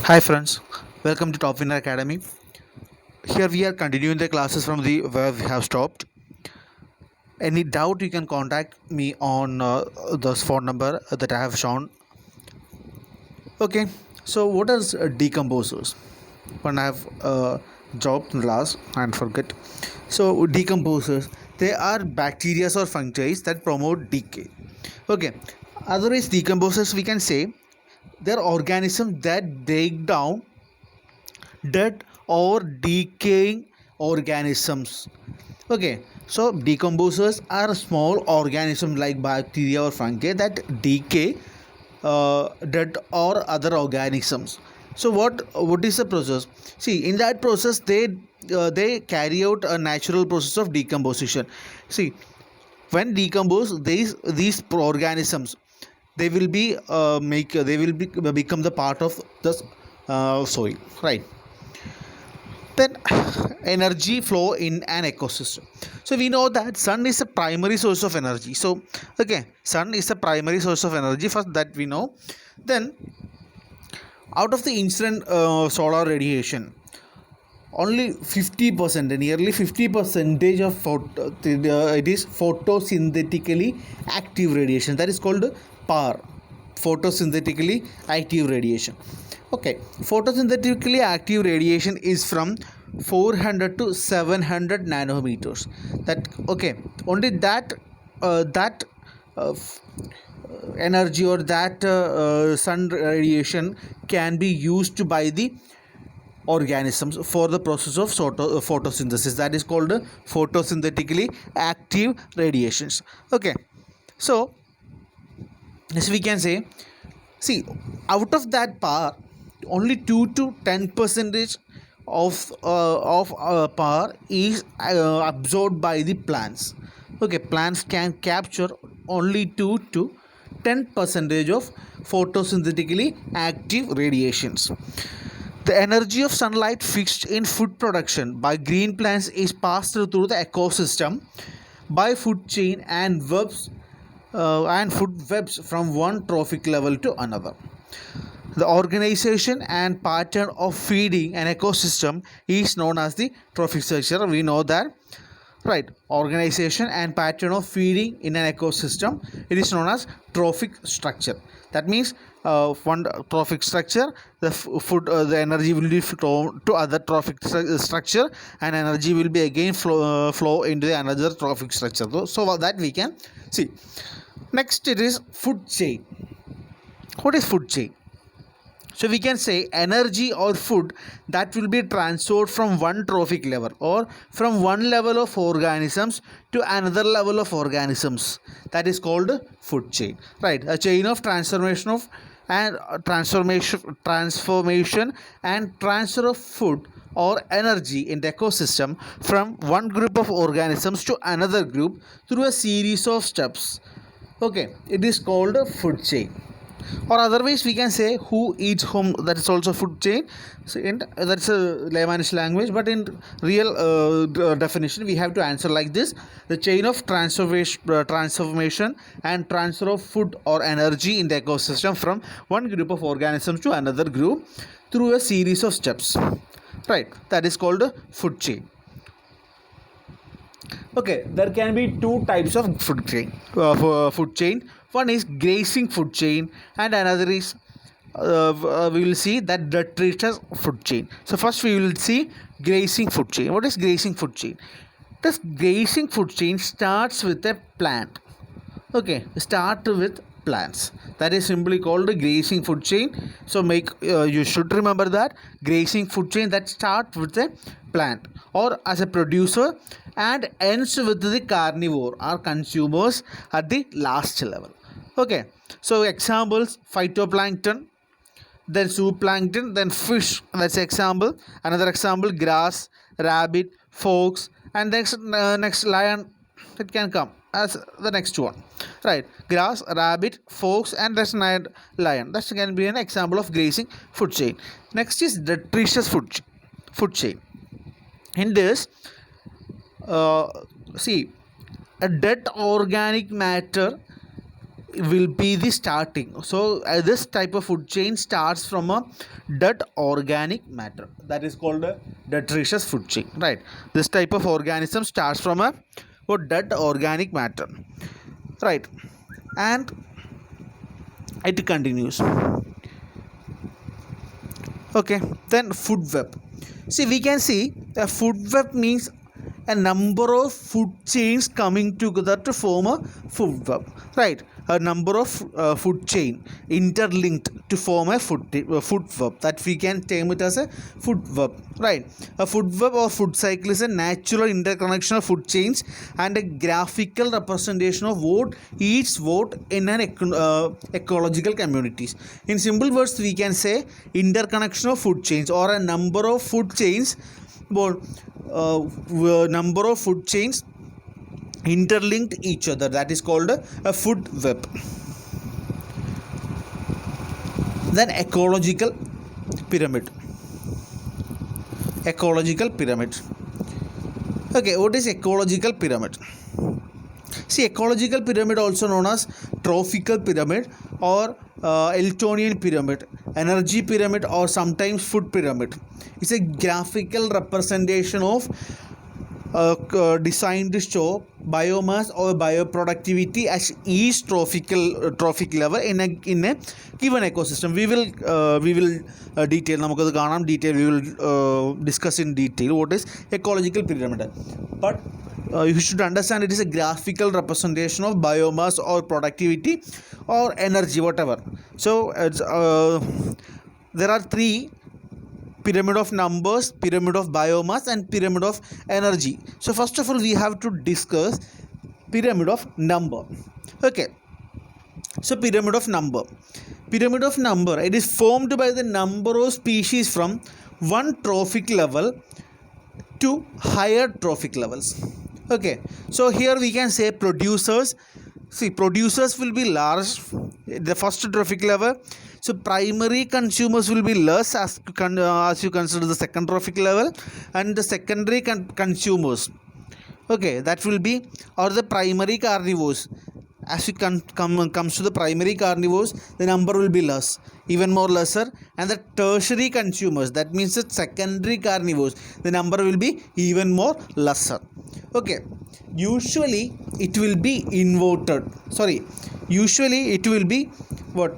Hi friends, welcome to Top Winner Academy. Here we are continuing the classes from the where we have stopped. Any doubt you can contact me on this phone number that I have shown. Okay, so what are decomposers? When I have dropped in the last and forget. So decomposers, they are bacteria or fungi that promote decay. Okay, otherwise decomposers we can say they're organisms that break down dead or decaying organisms. Okay, so decomposers are small organisms like bacteria or fungi that decay dead or other organisms. So what is the process? See, in that process they carry out a natural process of decomposition. See, when decompose these organisms, they will be become the part of the soil, right? Then energy flow in an ecosystem. So we know that sun is a primary source of energy. So okay, sun is a primary source of energy, first that we know. Then out of the incident solar radiation, only 50%, nearly 50 percentage of it is photosynthetically active radiation, that is called PAR, photosynthetically active radiation. Okay, photosynthetically active radiation is from 400 to 700 nanometers. That okay, only that energy or that sun radiation can be used by the organisms for the process of photosynthesis, that is called photosynthetically active radiations. Okay, so as we can say, see, out of that power, only 2 to 10 percentage of power is absorbed by the plants. Okay, plants can capture only 2 to 10 percentage of photosynthetically active radiations. The energy of sunlight fixed in food production by green plants is passed through the ecosystem by food chain and food webs from one trophic level to another. The organization and pattern of feeding an ecosystem is known as the trophic structure. We know that, right? Organization and pattern of feeding in an ecosystem, it is known as trophic structure. That means one trophic structure, the food, the energy will be flow to other trophic structure, and energy will be again flow into the another trophic structure. So that we can see. Next, it is food chain. What is food chain? So we can say energy or food that will be transferred from one trophic level or from one level of organisms to another level of organisms. That is called food chain. Right? A chain of transformation and transfer of food or energy in the ecosystem from one group of organisms to another group through a series of steps. Okay, it is called a food chain, or otherwise we can say who eats whom, that is also food chain. So that's a layman's language, but in real definition we have to answer like this: the chain of transformation and transfer of food or energy in the ecosystem from one group of organisms to another group through a series of steps, right? That is called food chain. Okay, there can be two types of food chain. One is grazing food chain, and another is we will see that detritus food chain. So first we will see grazing food chain. What is grazing food chain? This grazing food chain starts with a plant. Okay, start with plants. That is simply called a grazing food chain. So make you should remember that grazing food chain that start with a plant or as a producer and ends with the carnivore or consumers at the last level. Okay, so examples: phytoplankton, then zooplankton, then fish. That's example. Another example: grass, rabbit, fox, and next lion. It can come as the next one, right? Grass, rabbit, fox, and that's lion. That can be an example of grazing food chain. Next is detritus food chain. In this, see, a dead organic matter will be the starting. So this type of food chain starts from a dead organic matter, that is called a detritus food chain, right? This type of organism starts from a dead organic matter, right? And it continues. Okay, then food web. See, we can see a food web means a number of food chains coming together to form a food web, right? A number of food chain interlinked to form a food web, that we can term it as a food web, right? A food web or food cycle is a natural interconnection of food chains and a graphical representation of what eats what in an ecological communities. In simple words, we can say interconnection of food chains or a number of food chains, well, number of food chains interlinked each other, that is called a food web. Then ecological pyramid. Ecological pyramid. Okay, what is ecological pyramid? See, ecological pyramid, also known as trophical pyramid or Eltonian pyramid, energy pyramid, or sometimes food pyramid, is a graphical representation of designed to show biomass or bioproductivity as each trophic level in a given ecosystem. We will detail നമുക്കത് കാണാം, detail we will discuss in detail what is ecological pyramid. But you should understand it is a graphical representation of biomass or productivity or energy, whatever. So there are three: pyramid of numbers, pyramid of biomass, and pyramid of energy. So first of all, we have to discuss pyramid of number. Okay, so pyramid of number. Pyramid of number, it is formed by the number of species from one trophic level to higher trophic levels. Okay, so here we can say producers. See, producers will be large, the first trophic level. So primary consumers will be less as you consider the second trophic level, and the secondary consumers, okay, that will be, or the primary carnivores. As you comes to the primary carnivores, the number will be less, even more lesser, and the tertiary consumers, that means the secondary carnivores, the number will be even more lesser. Okay, usually it will be inverted. Usually it will be what?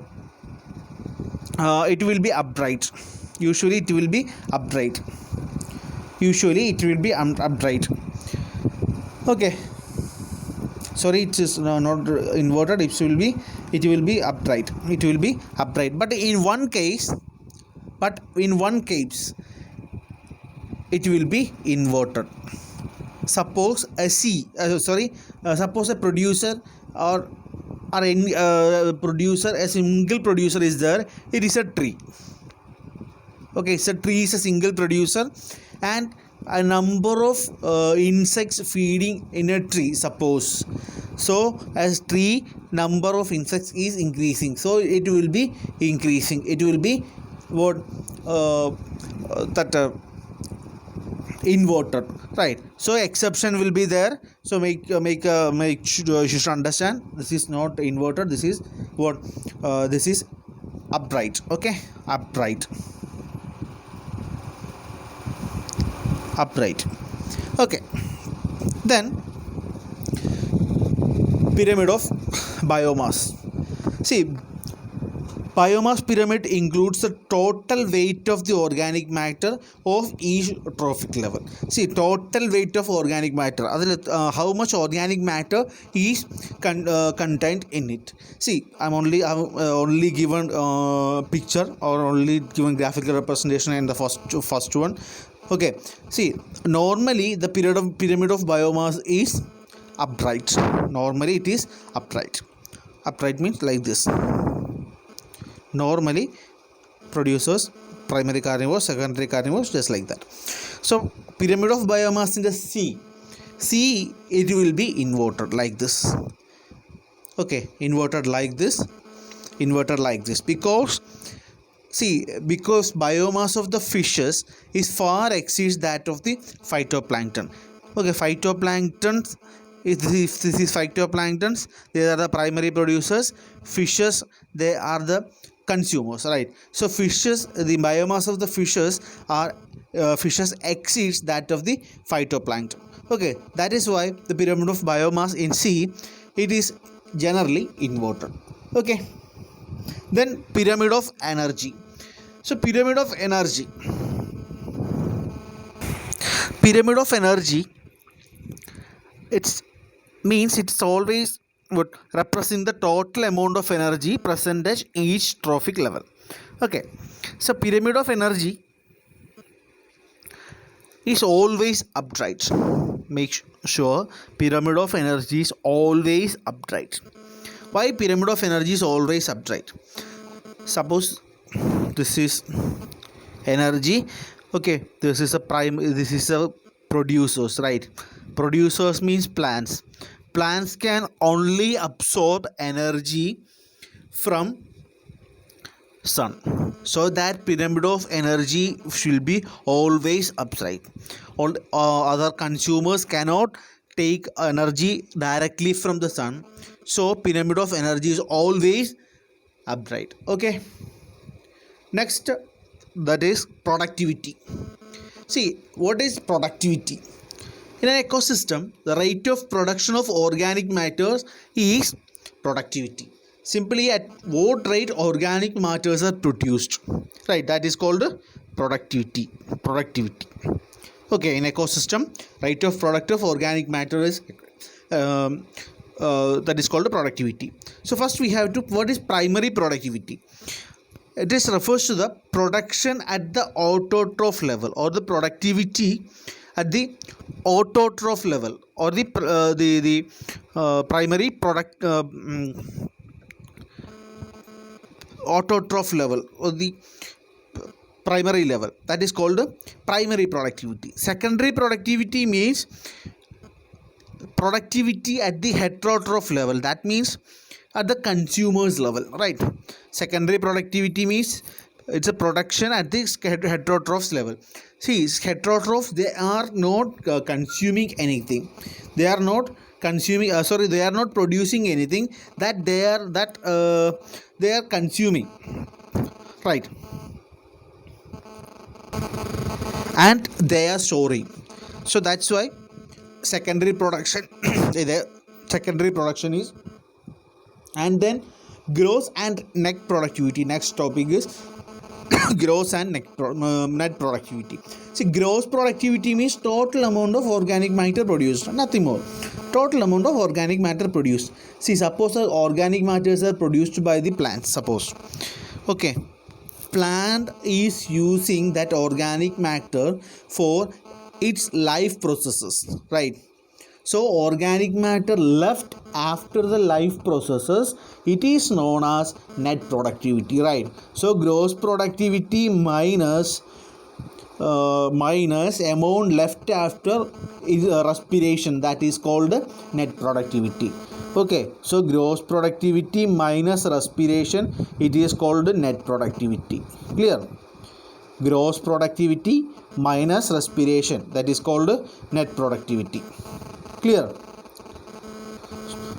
It will be upright. Usually it will be upright. Okay, sorry, it is not inverted. It will be upright. But in one case it will be inverted. Suppose suppose a producer or any producer, a single producer is there. It is a tree. Okay, so tree is a single producer, and a number of insects feeding in a tree, suppose. So as tree number of insects is increasing, so it will be increasing. It will be what inverted, right? So exception will be there. So you should understand, this is not inverted. This is what this is upright. Okay, upright. Okay, then pyramid of biomass. See, biomass pyramid includes the total weight of the organic matter of each trophic level. See, total weight of organic matter, how much organic matter is contained in it. See, I'm only given picture or only given graphical representation in the first one. Okay, see, normally the pyramid of biomass is upright. Normally it is upright. Upright means like this. Normally producers, primary carnivores, secondary carnivores, just like that. So pyramid of biomass in the sea, it will be inverted like this. Okay, inverted like this, because biomass of the fishes is far exceeds that of the phytoplankton. Okay, phytoplankton If this is phytoplanktons, they are the primary producers. Fishes, they are the consumers, right? So fishes, the biomass of the fishes are fishes exceeds that of the phytoplankton. Okay, that is why the pyramid of biomass in sea, it is generally inverted. Okay, then pyramid of energy. So pyramid of energy, it's means it's always would represent the total amount of energy percentage each trophic level. Okay, so pyramid of energy is always upright. Make sure pyramid of energy is always upright. Why pyramid of energy is always upright? Suppose this is energy. Okay, this is a producers, right? Producers means plants. Plants can only absorb energy from sun, so that pyramid of energy should be always upright. All other consumers cannot take energy directly from the sun, so pyramid of energy is always upright. Okay, next, that is productivity. See, what is productivity? In an ecosystem, the rate of production of organic matters is productivity. Simply, at what rate organic matters are produced, right? That is called productivity. Okay, in ecosystem, rate of product of organic matter is that is called productivity. So first we have to, what is primary productivity? It is refers to the production at the autotroph level, or the productivity at the autotroph level, or the primary product autotroph level, or the primary level. That is called primary productivity. Secondary productivity means productivity at the heterotroph level. That means at the consumers level, right? Secondary productivity means it's a production at the heterotrophs level. See, heterotrophs, they are not consuming anything. They are not consuming. They are not producing anything that they are consuming, right? And they are storing. So that's why secondary production secondary production is. And then gross and net productivity. Next topic is gross and net productivity. See, gross productivity means total amount of organic matter produced, nothing more. Total amount of organic matter produced. See, suppose organic matters are produced by the plants, suppose. Okay, plant is using that organic matter for its life processes, right? So organic matter left after the life processes, it is known as net productivity, right? So gross productivity minus amount left after is respiration, that is called net productivity. Okay, so gross productivity minus respiration, it is called net productivity. Clear? Gross productivity minus respiration, that is called net productivity. Clear?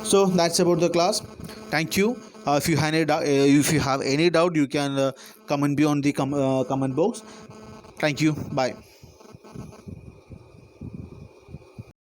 So that's about the class. Thank you. If you have any doubt, you can comment beyond the comment box. Thank you. Bye.